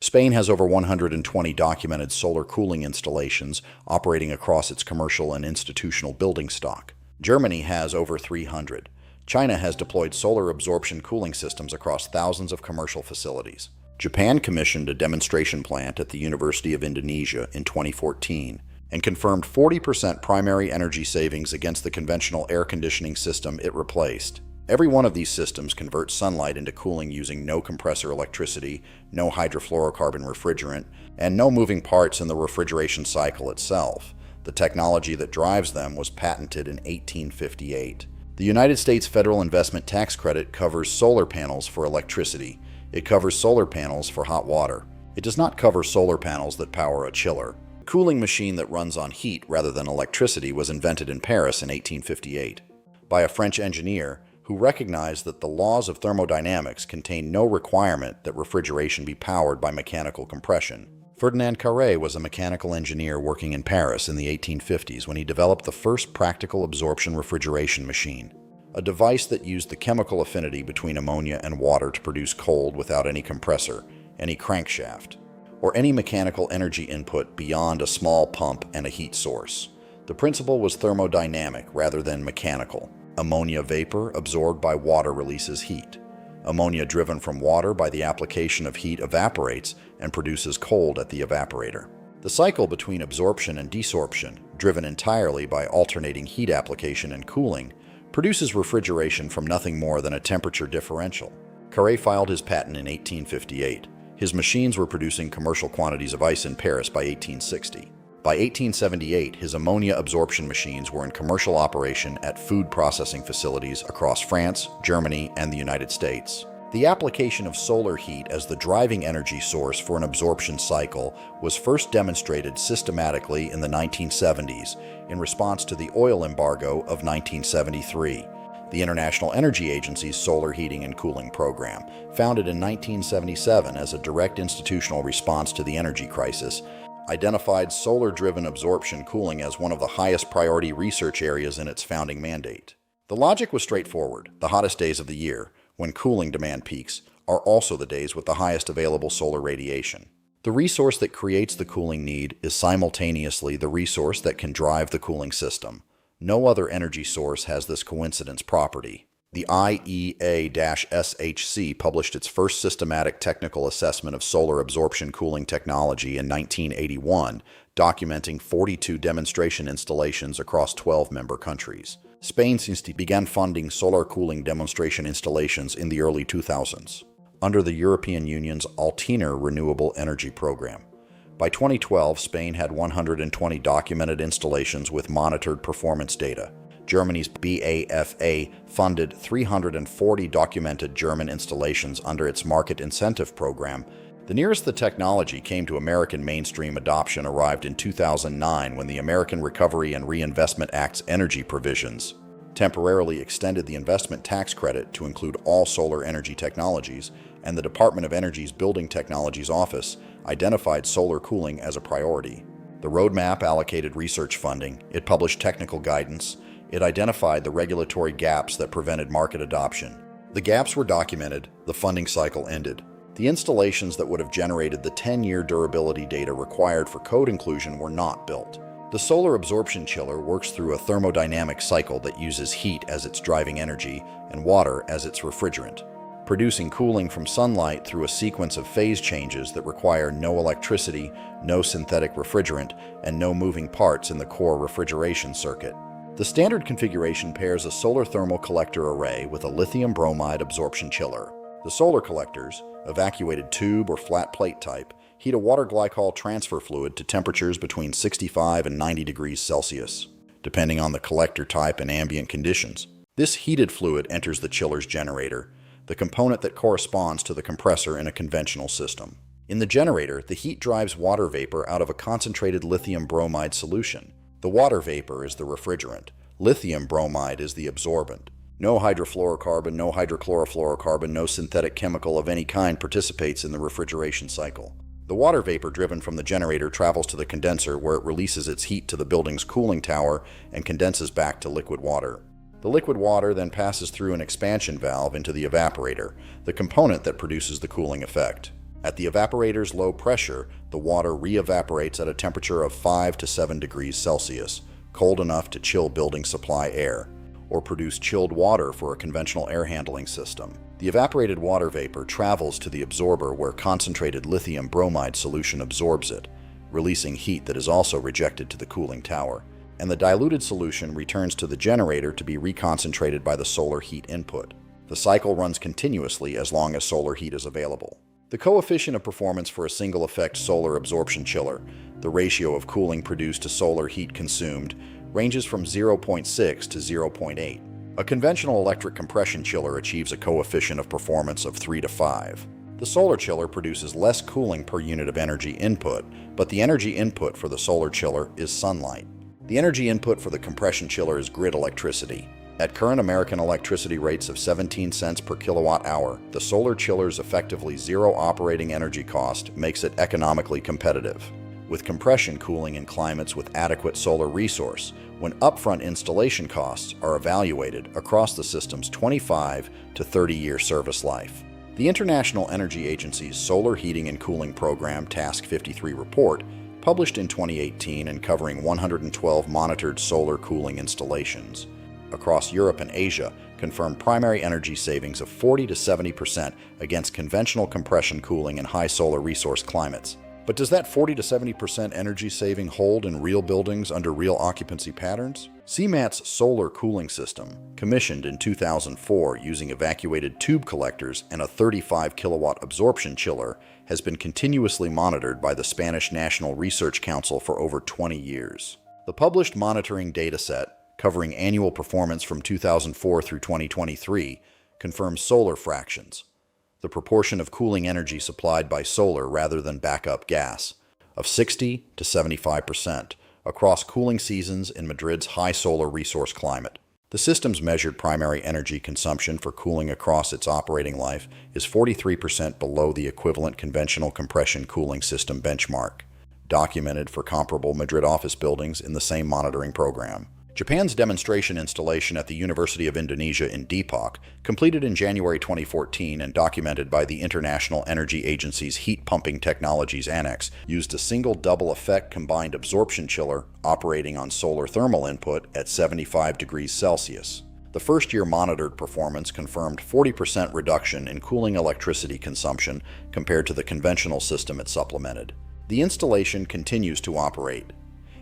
Spain has over 120 documented solar cooling installations operating across its commercial and institutional building stock. Germany has over 300. China has deployed solar absorption cooling systems across thousands of commercial facilities. Japan commissioned a demonstration plant at the University of Indonesia in 2014 and confirmed 40% primary energy savings against the conventional air conditioning system it replaced. Every one of these systems converts sunlight into cooling using no compressor electricity, no hydrofluorocarbon refrigerant, and no moving parts in the refrigeration cycle itself. The technology that drives them was patented in 1858. The United States federal investment tax credit covers solar panels for electricity. It covers solar panels for hot water. It does not cover solar panels that power a chiller. The cooling machine that runs on heat rather than electricity was invented in Paris in 1858 by a French engineer who recognized that the laws of thermodynamics contain no requirement that refrigeration be powered by mechanical compression. Ferdinand Carré was a mechanical engineer working in Paris in the 1850s when he developed the first practical absorption refrigeration machine, a device that used the chemical affinity between ammonia and water to produce cold without any compressor, any crankshaft, or any mechanical energy input beyond a small pump and a heat source. The principle was thermodynamic rather than mechanical. Ammonia vapor absorbed by water releases heat. Ammonia driven from water by the application of heat evaporates and produces cold at the evaporator. The cycle between absorption and desorption, driven entirely by alternating heat application and cooling, produces refrigeration from nothing more than a temperature differential. Carré filed his patent in 1858. His machines were producing commercial quantities of ice in Paris by 1860. By 1878, his ammonia absorption machines were in commercial operation at food processing facilities across France, Germany, and the United States. The application of solar heat as the driving energy source for an absorption cycle was first demonstrated systematically in the 1970s in response to the oil embargo of 1973. The International Energy Agency's Solar Heating and Cooling Program, founded in 1977 as a direct institutional response to the energy crisis, identified solar-driven absorption cooling as one of the highest priority research areas in its founding mandate. The logic was straightforward. The hottest days of the year, when cooling demand peaks, are also the days with the highest available solar radiation. The resource that creates the cooling need is simultaneously the resource that can drive the cooling system. No other energy source has this coincidence property. The IEA-SHC published its first systematic technical assessment of solar absorption cooling technology in 1981, documenting 42 demonstration installations across 12 member countries. Spain began funding solar cooling demonstration installations in the early 2000s, under the European Union's Altener Renewable Energy Program. By 2012, Spain had 120 documented installations with monitored performance data. Germany's BAFA funded 340 documented German installations under its market incentive program. The nearest the technology came to American mainstream adoption arrived in 2009 when the American Recovery and Reinvestment Act's energy provisions temporarily extended the investment tax credit to include all solar energy technologies, and the Department of Energy's Building Technologies Office identified solar cooling as a priority. The roadmap allocated research funding, it published technical guidance, it identified the regulatory gaps that prevented market adoption. The gaps were documented, the funding cycle ended. The installations that would have generated the 10-year durability data required for code inclusion were not built. The solar absorption chiller works through a thermodynamic cycle that uses heat as its driving energy and water as its refrigerant, producing cooling from sunlight through a sequence of phase changes that require no electricity, no synthetic refrigerant, and no moving parts in the core refrigeration circuit. The standard configuration pairs a solar thermal collector array with a lithium bromide absorption chiller. The solar collectors, evacuated tube or flat plate type, heat a water glycol transfer fluid to temperatures between 65 and 90 degrees Celsius, depending on the collector type and ambient conditions. This heated fluid enters the chiller's generator, the component that corresponds to the compressor in a conventional system. In the generator, the heat drives water vapor out of a concentrated lithium bromide solution. The water vapor is the refrigerant. Lithium bromide is the absorbent. No hydrofluorocarbon, no hydrochlorofluorocarbon, no synthetic chemical of any kind participates in the refrigeration cycle. The water vapor driven from the generator travels to the condenser where it releases its heat to the building's cooling tower and condenses back to liquid water. The liquid water then passes through an expansion valve into the evaporator, the component that produces the cooling effect. At the evaporator's low pressure, the water re-evaporates at a temperature of 5 to 7 degrees Celsius, cold enough to chill building supply air, or produce chilled water for a conventional air handling system. The evaporated water vapor travels to the absorber where concentrated lithium bromide solution absorbs it, releasing heat that is also rejected to the cooling tower, and the diluted solution returns to the generator to be reconcentrated by the solar heat input. The cycle runs continuously as long as solar heat is available. The coefficient of performance for a single-effect solar absorption chiller, the ratio of cooling produced to solar heat consumed, ranges from 0.6 to 0.8. A conventional electric compression chiller achieves a coefficient of performance of 3 to 5. The solar chiller produces less cooling per unit of energy input, but the energy input for the solar chiller is sunlight. The energy input for the compression chiller is grid electricity. At current American electricity rates of 17 cents per kilowatt hour, the solar chiller's effectively zero operating energy cost makes it economically competitive. With compression cooling in climates with adequate solar resource, when upfront installation costs are evaluated across the system's 25 to 30-year service life. The International Energy Agency's Solar Heating and Cooling Program Task 53 report, published in 2018 and covering 112 monitored solar cooling installations across Europe and Asia, confirmed primary energy savings of 40 to 70% against conventional compression cooling in high solar resource climates. But does that 40 to 70% energy saving hold in real buildings under real occupancy patterns? CMAT's solar cooling system, commissioned in 2004 using evacuated tube collectors and a 35 kilowatt absorption chiller, has been continuously monitored by the Spanish National Research Council for over 20 years. The published monitoring dataset, covering annual performance from 2004 through 2023, confirms solar fractions, the proportion of cooling energy supplied by solar rather than backup gas, of 60 to 75% across cooling seasons in Madrid's high solar resource climate. The system's measured primary energy consumption for cooling across its operating life is 43% below the equivalent conventional compression cooling system benchmark, documented for comparable Madrid office buildings in the same monitoring program. Japan's demonstration installation at the University of Indonesia in Depok, completed in January 2014 and documented by the International Energy Agency's Heat Pumping Technologies Annex, used a single double-effect combined absorption chiller operating on solar thermal input at 75 degrees Celsius. The first-year monitored performance confirmed 40% reduction in cooling electricity consumption compared to the conventional system it supplemented. The installation continues to operate.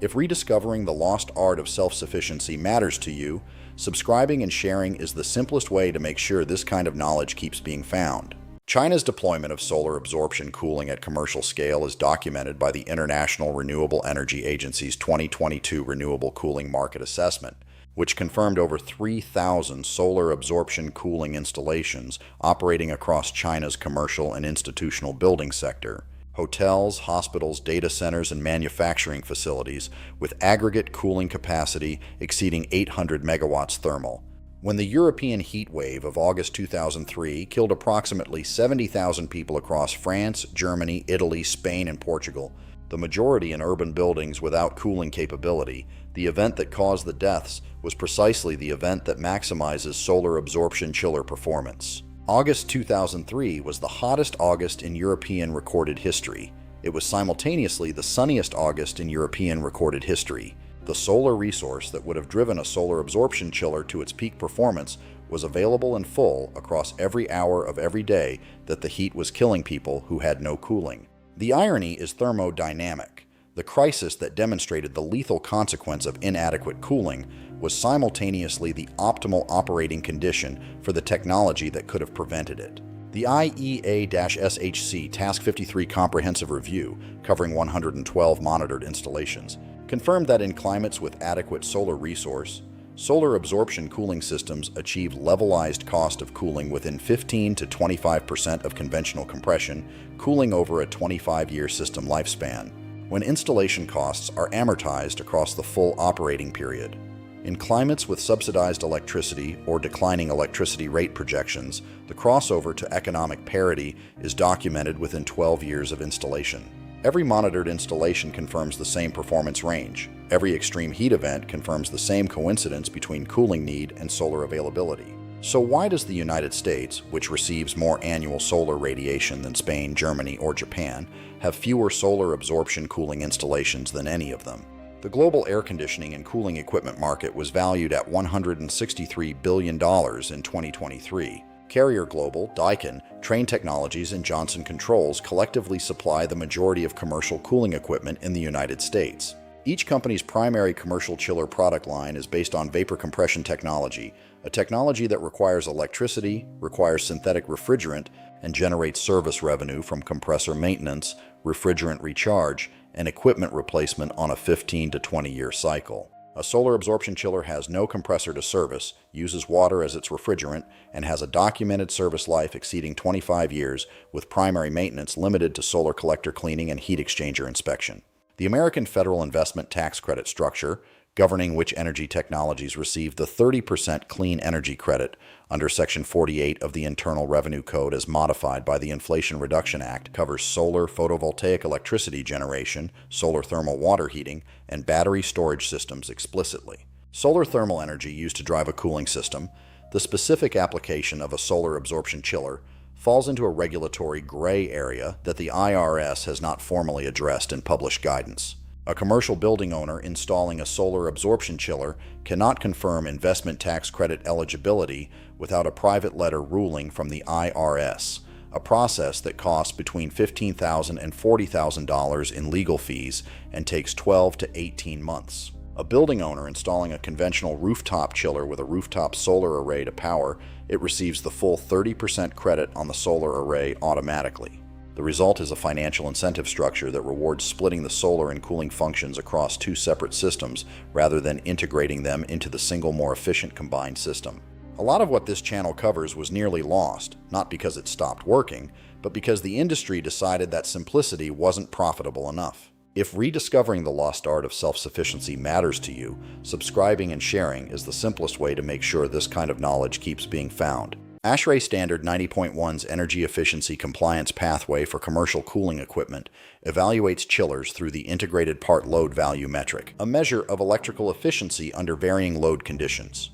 If rediscovering the lost art of self-sufficiency matters to you, subscribing and sharing is the simplest way to make sure this kind of knowledge keeps being found. China's deployment of solar absorption cooling at commercial scale is documented by the International Renewable Energy Agency's 2022 Renewable Cooling Market Assessment, which confirmed over 3,000 solar absorption cooling installations operating across China's commercial and institutional building sector. Hotels, hospitals, data centers, and manufacturing facilities with aggregate cooling capacity exceeding 800 megawatts thermal. When the European heat wave of August 2003 killed approximately 70,000 people across France, Germany, Italy, Spain, and Portugal, the majority in urban buildings without cooling capability, the event that caused the deaths was precisely the event that maximizes solar absorption chiller performance. August 2003 was the hottest August in European recorded history. It was simultaneously the sunniest August in European recorded history. The solar resource that would have driven a solar absorption chiller to its peak performance was available in full across every hour of every day that the heat was killing people who had no cooling. The irony is thermodynamic. The crisis that demonstrated the lethal consequence of inadequate cooling was simultaneously the optimal operating condition for the technology that could have prevented it. The IEA-SHC Task 53 Comprehensive Review, covering 112 monitored installations, confirmed that in climates with adequate solar resource, solar absorption cooling systems achieve levelized cost of cooling within 15 to 25% of conventional compression cooling over a 25-year system lifespan, when installation costs are amortized across the full operating period. In climates with subsidized electricity or declining electricity rate projections, the crossover to economic parity is documented within 12 years of installation. Every monitored installation confirms the same performance range. Every extreme heat event confirms the same coincidence between cooling need and solar availability. So why does the United States, which receives more annual solar radiation than Spain, Germany, or Japan, have fewer solar absorption cooling installations than any of them? The global air conditioning and cooling equipment market was valued at $163 billion in 2023. Carrier Global, Daikin, Trane Technologies, and Johnson Controls collectively supply the majority of commercial cooling equipment in the United States. Each company's primary commercial chiller product line is based on vapor compression technology, a technology that requires electricity, requires synthetic refrigerant, and generates service revenue from compressor maintenance, refrigerant recharge, and equipment replacement on a 15 to 20-year cycle. A solar absorption chiller has no compressor to service, uses water as its refrigerant, and has a documented service life exceeding 25 years, with primary maintenance limited to solar collector cleaning and heat exchanger inspection. The American federal investment tax credit structure, governing which energy technologies receive the 30% clean energy credit under Section 48 of the Internal Revenue Code as modified by the Inflation Reduction Act, covers solar photovoltaic electricity generation, solar thermal water heating, and battery storage systems explicitly. Solar thermal energy used to drive a cooling system, the specific application of a solar absorption chiller, falls into a regulatory gray area that the IRS has not formally addressed in published guidance. A commercial building owner installing a solar absorption chiller cannot confirm investment tax credit eligibility without a private letter ruling from the IRS, a process that costs between $15,000 and $40,000 in legal fees and takes 12 to 18 months. A building owner installing a conventional rooftop chiller with a rooftop solar array to power it receives the full 30% credit on the solar array automatically. The result is a financial incentive structure that rewards splitting the solar and cooling functions across two separate systems rather than integrating them into the single, more efficient combined system. A lot of what this channel covers was nearly lost, not because it stopped working, but because the industry decided that simplicity wasn't profitable enough. If rediscovering the lost art of self-sufficiency matters to you, subscribing and sharing is the simplest way to make sure this kind of knowledge keeps being found. ASHRAE Standard 90.1's Energy Efficiency Compliance Pathway for Commercial Cooling Equipment evaluates chillers through the Integrated Part Load Value metric, a measure of electrical efficiency under varying load conditions.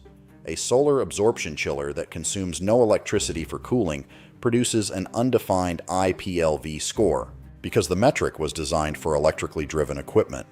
A solar absorption chiller that consumes no electricity for cooling produces an undefined IPLV score, because the metric was designed for electrically driven equipment.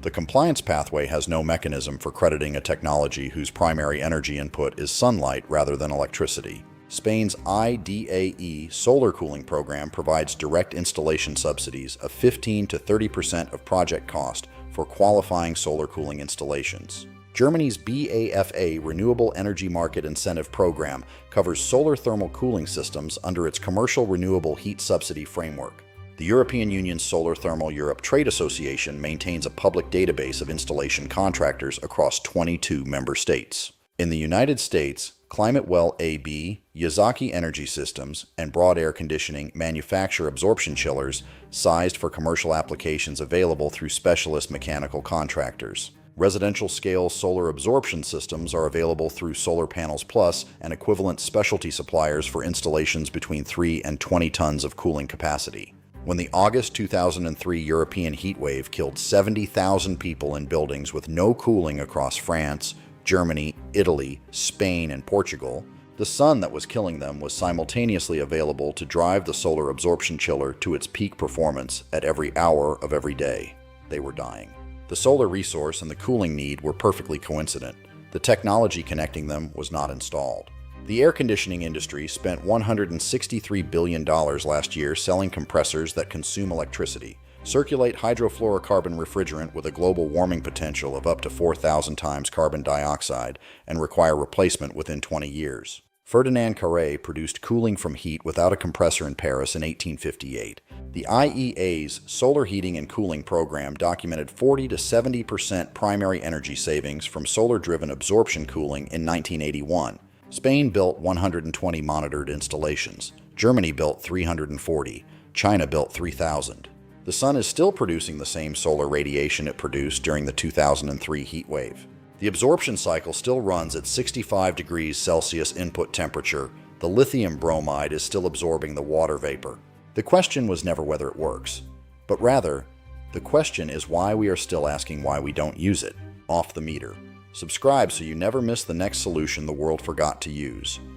The compliance pathway has no mechanism for crediting a technology whose primary energy input is sunlight rather than electricity. Spain's IDAE solar cooling program provides direct installation subsidies of 15 to 30% of project cost for qualifying solar cooling installations. Germany's BAFA Renewable Energy Market Incentive Program covers solar thermal cooling systems under its Commercial Renewable Heat Subsidy Framework. The European Union's Solar Thermal Europe Trade Association maintains a public database of installation contractors across 22 member states. In the United States, ClimateWell AB, Yazaki Energy Systems, and Broad Air Conditioning manufacture absorption chillers sized for commercial applications available through specialist mechanical contractors. Residential-scale solar absorption systems are available through Solar Panels Plus and equivalent specialty suppliers for installations between 3 and 20 tons of cooling capacity. When the August 2003 European heatwave killed 70,000 people in buildings with no cooling across France, Germany, Italy, Spain, and Portugal, the sun that was killing them was simultaneously available to drive the solar absorption chiller to its peak performance at every hour of every day. They were dying. The solar resource and the cooling need were perfectly coincident. The technology connecting them was not installed. The air conditioning industry spent $163 billion last year selling compressors that consume electricity, circulate hydrofluorocarbon refrigerant with a global warming potential of up to 4,000 times carbon dioxide, and require replacement within 20 years. Ferdinand Carré produced cooling from heat without a compressor in Paris in 1858. The IEA's solar heating and cooling program documented 40 to 70% primary energy savings from solar-driven absorption cooling in 1981. Spain built 120 monitored installations. Germany built 340. China built 3,000. The sun is still producing the same solar radiation it produced during the 2003 heat wave. The absorption cycle still runs at 65 degrees Celsius input temperature. The lithium bromide is still absorbing the water vapor. The question was never whether it works, but rather, the question is why we are still asking why we don't use it. Off the meter. Subscribe so you never miss the next solution the world forgot to use.